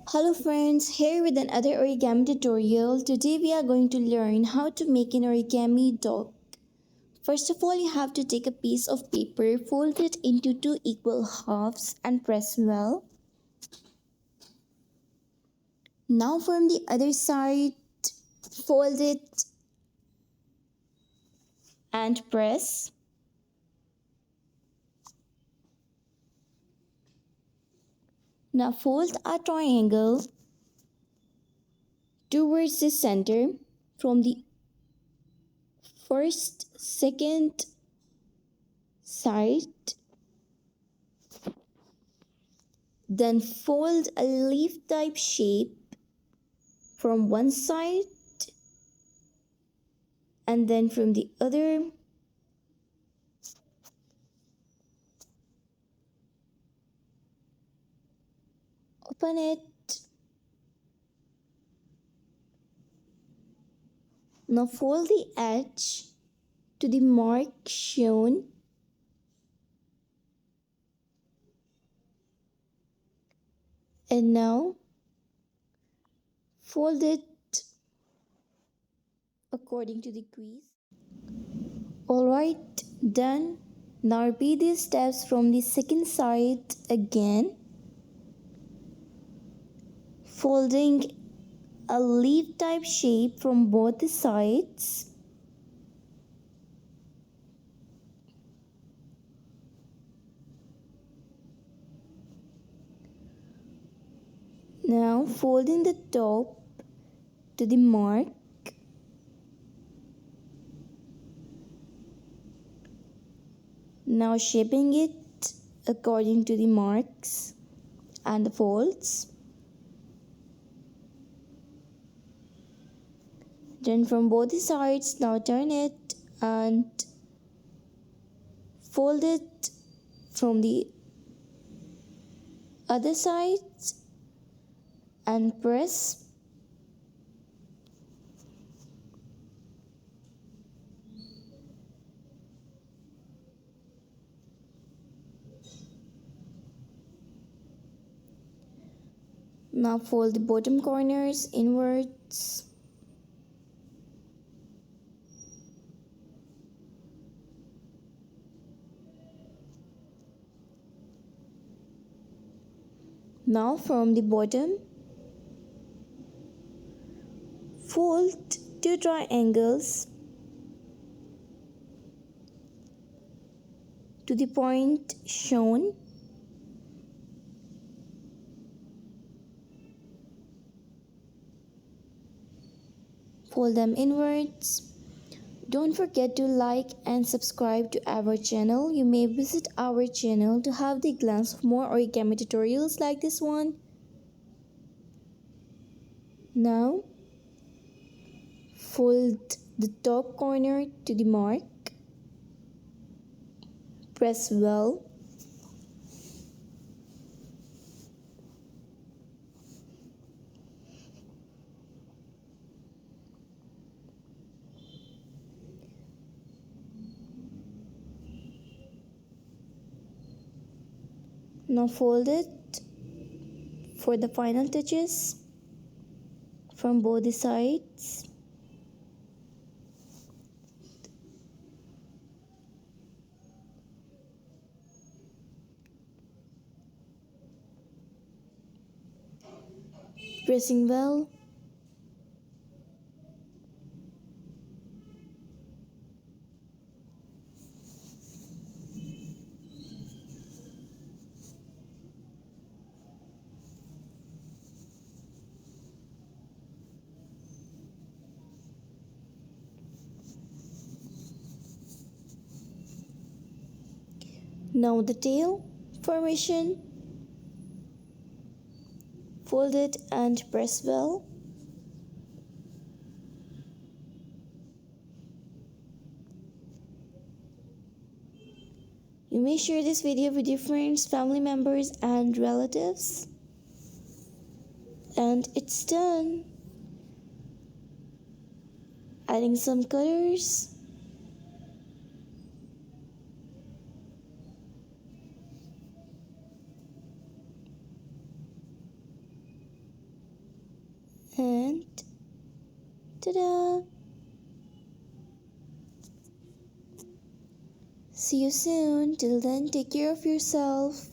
Hello friends, here with another origami tutorial. Today we are going to learn how to make an origami dog. First of all, you have to take a piece of paper, fold it into two equal halves and press well. Now from the other side, fold it and press. Now fold a triangle towards the center from the first, second side. Then fold a leaf type shape from one side and then from the other. Open it. Now fold the edge to the mark shown. And now fold it according to the crease. Alright, done. Now repeat these steps from the second side again. Folding a leaf type shape from both the sides. Now folding the top to the mark. Now shaping it according to the marks and the folds. Then from both the sides, now turn it and fold it from the other side and press. Now fold the bottom corners inwards. Now from the bottom, fold two triangles to the point shown. Fold them inwards. Don't forget to like and subscribe to our channel. You may visit our channel to have the glance of more origami tutorials like this one. Now fold the top corner to the mark. Press well. Now fold it for the final touches from both the sides. Pressing well. Now the tail formation. Fold it and press well. You may share this video with your friends, family members and relatives. And it's done. Adding some colors. end. Ta-da! See you soon. Till then, take care of yourself.